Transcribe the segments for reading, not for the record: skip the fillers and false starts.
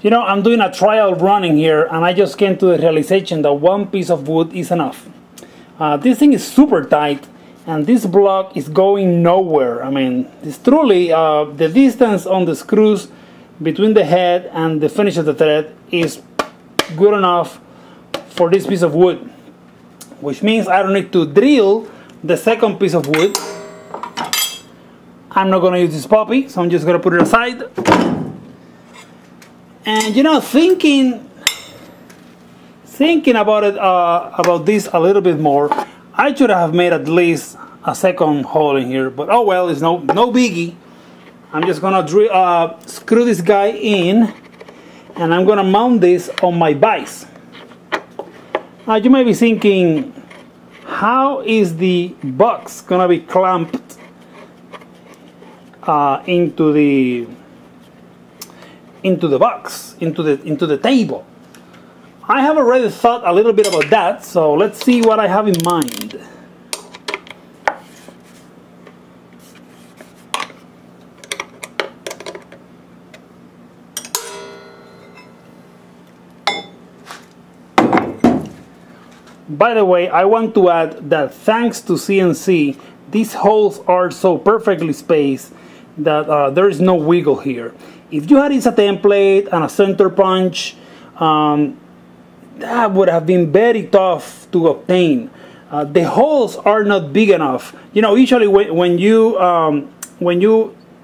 You know, I'm doing a trial running here, and I just came to the realization that one piece of wood is enough. This thing is super tight, and this block is going nowhere. I mean, it's truly the distance on the screws between the head and the finish of the thread is good enough for this piece of wood, which means I don't need to drill the second piece of wood. I'm not going to use this puppy, so I'm just going to put it aside. And you know, thinking about it, about this a little bit more, I should have made at least a second hole in here. But oh well, it's no biggie. I'm just gonna screw this guy in, and I'm gonna mount this on my vise. Now you might be thinking, how is the box gonna be clamped into the box, into the table? I have already thought a little bit about that, so let's see what I have in mind. By the way, I want to add that thanks to CNC, these holes are so perfectly spaced that there is no wiggle here. If you had this a template and a center punch, that would have been very tough to obtain. The holes are not big enough. You know, usually when you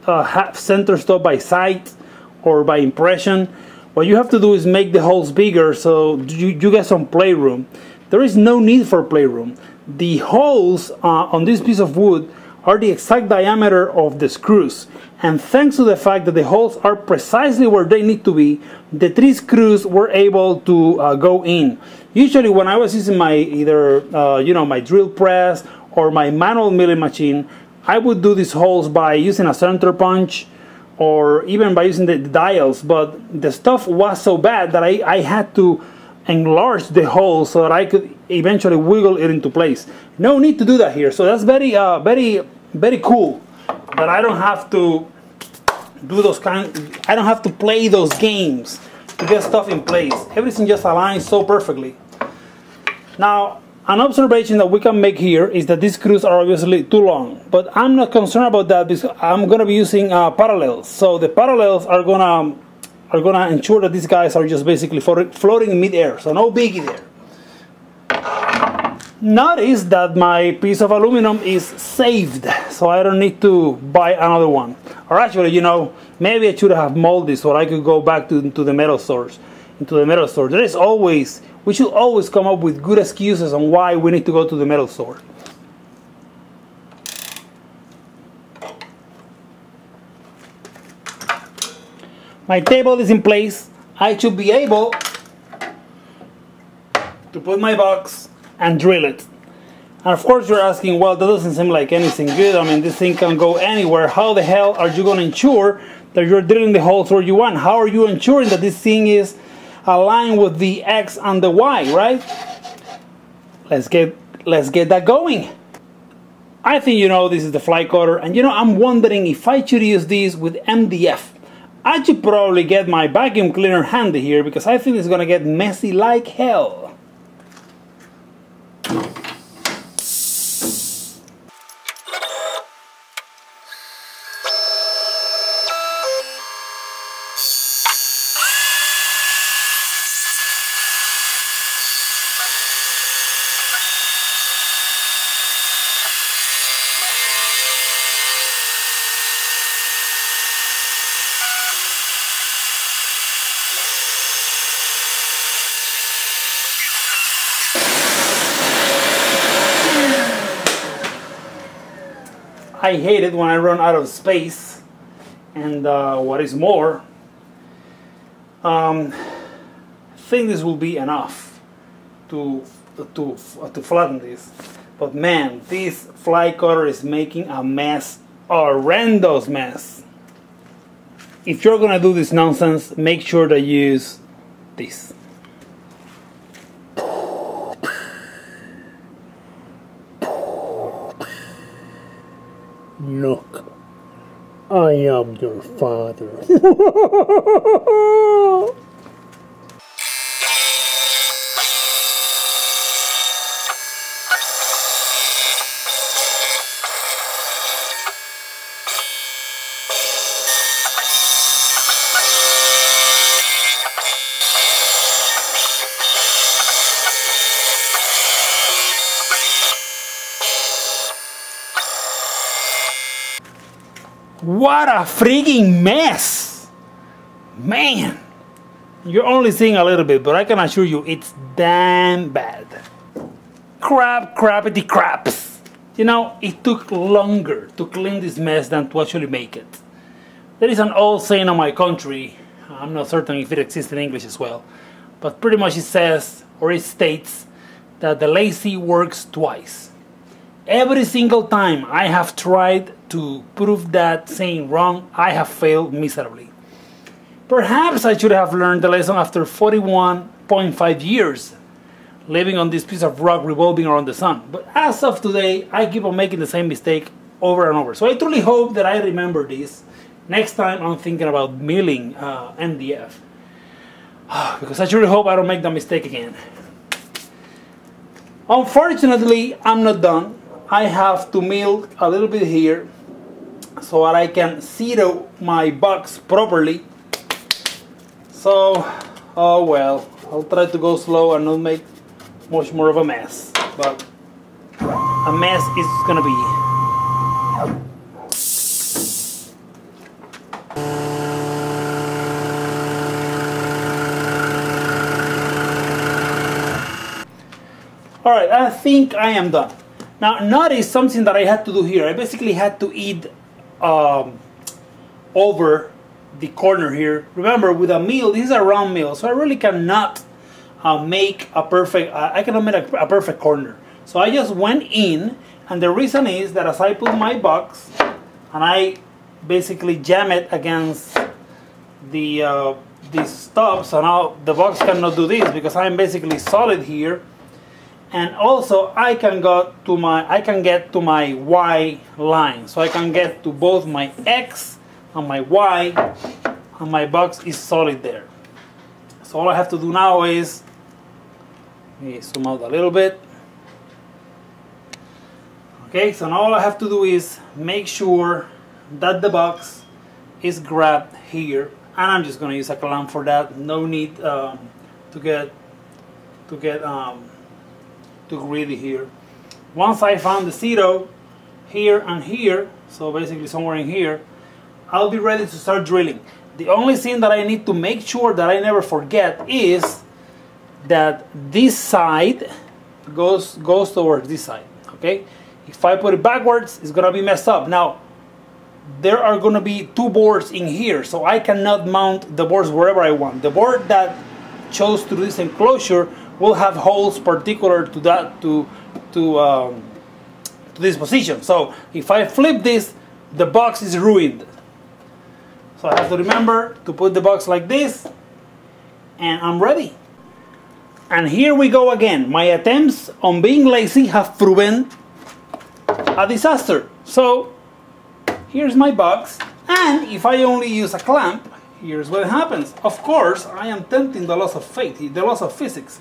have center stop by sight or by impression, what you have to do is make the holes bigger so you get some playroom. There is no need for playroom. The holes on this piece of wood are the exact diameter of the screws, and thanks to the fact that the holes are precisely where they need to be, the 3 screws were able to go in. Usually when I was using my either my drill press or my manual milling machine, I would do these holes by using a center punch or even by using the dials, but the stuff was so bad that I had to enlarge the hole so that I could eventually wiggle it into place. No need to do that here, so that's very cool that I don't have to do I don't have to play those games to get stuff in place. Everything just aligns so perfectly. Now, an observation that we can make here is that these screws are obviously too long, but I'm not concerned about that because I'm going to be using parallels. So the parallels are gonna ensure that these guys are just basically floating in mid-air, so no biggie there. Notice that my piece of aluminum is saved, so I don't need to buy another one. Or actually, you know, maybe I should have molded this so I could go back to the metal stores. We should always come up with good excuses on why we need to go to the metal store. My table is in place. I should be able to put my box and drill it. And of course you're asking, well, that doesn't seem like anything good. I mean, this thing can go anywhere. How the hell are you going to ensure that you're drilling the holes where you want? How are you ensuring that this thing is aligned with the X and the Y, right? Let's get that going. I think you know this is the fly cutter, and you know, I'm wondering if I should use this with MDF. I should probably get my vacuum cleaner handy here because I think it's gonna get messy like hell. I hate it when I run out of space, and what is more, I think this will be enough to flatten this. But man, this fly cutter is making a mess, a horrendous mess. If you're gonna do this nonsense, make sure to use this. Look, I am your father. What a freaking mess! Man! You're only seeing a little bit, but I can assure you it's damn bad. Crappity craps! You know, it took longer to clean this mess than to actually make it. There is an old saying in my country, I'm not certain if it exists in English as well, but pretty much it says, or it states, that the lazy works twice. Every single time I have tried to prove that saying wrong, I have failed miserably. Perhaps I should have learned the lesson after 41.5 years living on this piece of rock revolving around the sun. But as of today, I keep on making the same mistake over and over. So I truly hope that I remember this next time I'm thinking about milling MDF. Because I truly hope I don't make that mistake again. Unfortunately, I'm not done. I have to mill a little bit here so that I can zero my box properly. So, oh well, I'll try to go slow and not make much more of a mess. But a mess is gonna be. Alright, I think I am done. Now, notice something that I had to do here. I basically had to eat over the corner here. Remember, with a mill, this is a round mill, so I really cannot make a perfect, I cannot make a perfect corner. So I just went in, and the reason is that as I put my box, and I basically jam it against the these stops, so now the box cannot do this because I'm basically solid here. And also I can get to my Y line, so I can get to both my X and my Y, and my box is solid there. So all I have to do now is, let me zoom out a little bit. Okay, so now all I have to do is make sure that the box is grabbed here, and I'm just going to use a clamp for that. No need to get too greedy here. Once I found the zero here and here, so basically somewhere in here, I'll be ready to start drilling. The only thing that I need to make sure that I never forget is that this side goes towards this side. Okay, if I put it backwards, it's gonna be messed up. Now there are gonna be two boards in here, so I cannot mount the boards wherever I want. The board that chose to do this enclosure will have holes particular to that to this position. So if I flip this, the box is ruined. So I have to remember to put the box like this, and I'm ready. And here we go again. My attempts on being lazy have proven a disaster. So here's my box, and if I only use a clamp, here's what happens. Of course, I am tempting the laws of fate, the laws of physics.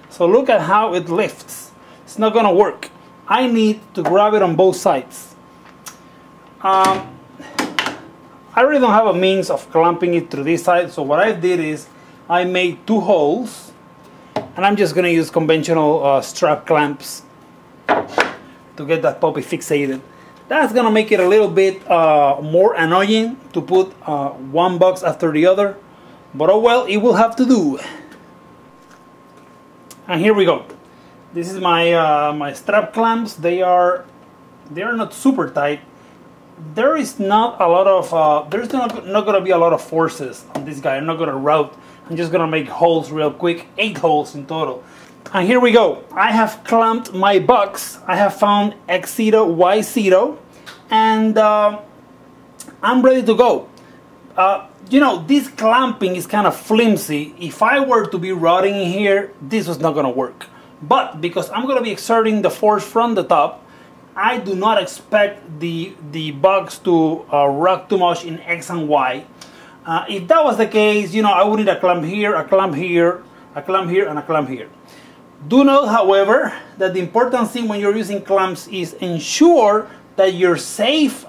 So look at how it lifts. It's not gonna work. I need to grab it on both sides. I really don't have a means of clamping it through this side, so what I did is I made two holes, and I'm just gonna use conventional strap clamps to get that puppy fixated. That's gonna make it a little bit more annoying to put one box after the other, but oh well, it will have to do. And here we go. This is my my strap clamps. They are not super tight. There is not a lot of there's not gonna be a lot of forces on this guy. I'm not gonna route. I'm just gonna make holes real quick. 8 holes in total. And here we go. I have clamped my box. I have found X0, Y0, and I'm ready to go. You know, this clamping is kind of flimsy. If I were to be routing in here, this was not going to work. But because I'm going to be exerting the force from the top, I do not expect the box to rock too much in X and Y. If that was the case, you know, I would need a clamp here, a clamp here, a clamp here, and a clamp here. Do note, however, that the important thing when you're using clamps is ensure that your safe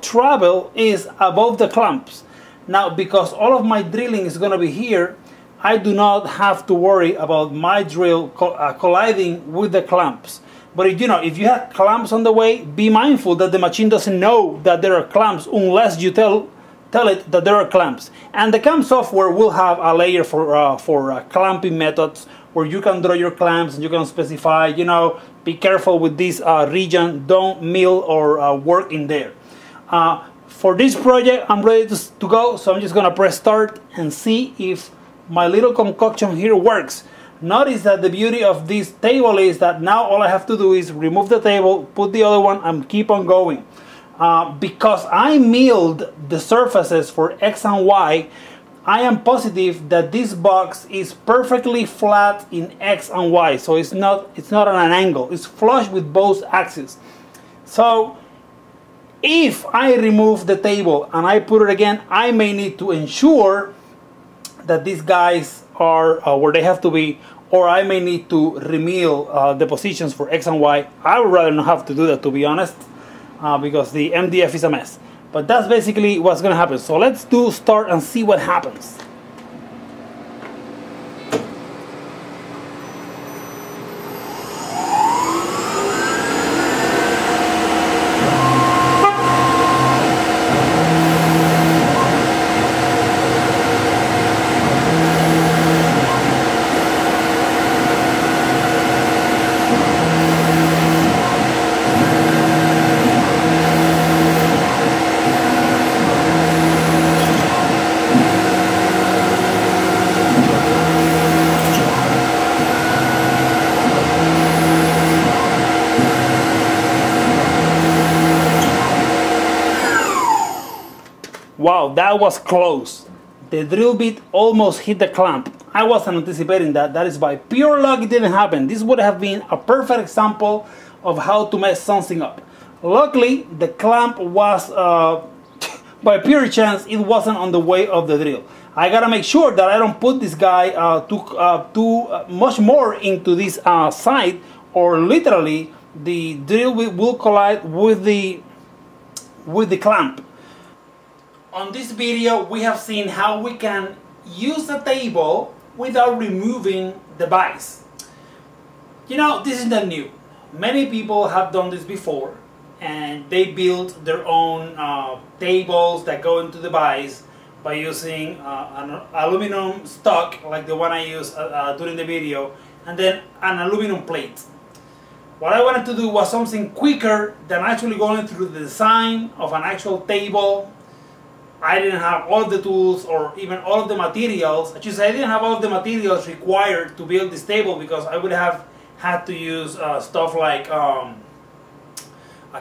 travel is above the clamps. Now, because all of my drilling is going to be here, I do not have to worry about my drill colliding with the clamps. But if you have clamps on the way, be mindful that the machine doesn't know that there are clamps unless you tell it that there are clamps. And the CAM software will have a layer for clamping methods where you can draw your clamps and you can specify, be careful with this region, don't mill or work in there. For this project, I'm ready to go, so I'm just gonna press start and see if my little concoction here works. Notice that the beauty of this table is that now all I have to do is remove the table, put the other one, and keep on going. Because I milled the surfaces for X and Y, I am positive that this box is perfectly flat in X and Y, so it's not at an angle, it's flush with both axes. So if I remove the table and I put it again, I may need to ensure that these guys are where they have to be, or I may need to remill the positions for X and Y. I would rather not have to do that, to be honest, because the MDF is a mess. But that's basically what's going to happen. So let's do start and see what happens. Wow, that was close. The drill bit almost hit the clamp. I wasn't anticipating that. That is by pure luck it didn't happen. This would have been a perfect example of how to mess something up. Luckily, the clamp was, by pure chance, it wasn't on the way of the drill. I gotta make sure that I don't put this guy too much more into this side, or literally the drill will collide with the clamp. On this video, we have seen how we can use a table without removing the vise. This is not new. Many people have done this before, and they built their own tables that go into the vise by using an aluminum stock like the one I used during the video, and then an aluminum plate. What I wanted to do was something quicker than actually going through the design of an actual table. I didn't have all of the tools or even all of the materials. I didn't have all of the materials required to build this table, because I would have had to use stuff like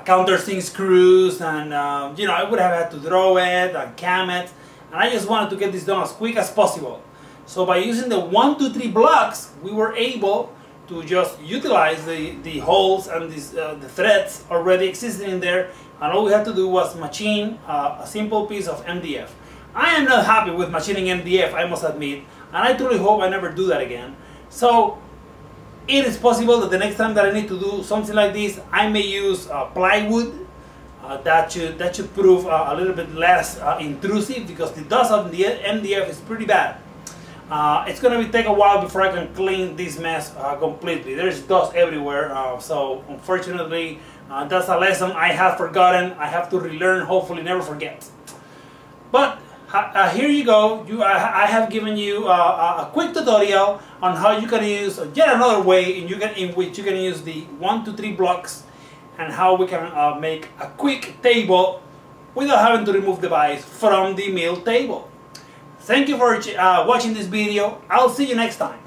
countersink screws, and I would have had to draw it and cam it, and I just wanted to get this done as quick as possible. So by using the 1, 2, 3 blocks, we were able to just utilize the holes and the threads already existing in there, and all we had to do was machine a simple piece of MDF. I am not happy with machining MDF, I must admit, and I truly hope I never do that again. So it is possible that the next time that I need to do something like this, I may use plywood. That should prove a little bit less intrusive, because the dust of the MDF is pretty bad. It's going to take a while before I can clean this mess completely. There's dust everywhere, so unfortunately that's a lesson I have forgotten. I have to relearn, hopefully never forget. But here you go. I have given you a quick tutorial on how you can use yet another way in which you can use the 1, 2, 3 blocks, and how we can make a quick table without having to remove the vise from the mill table. Thank you for watching this video. I'll see you next time.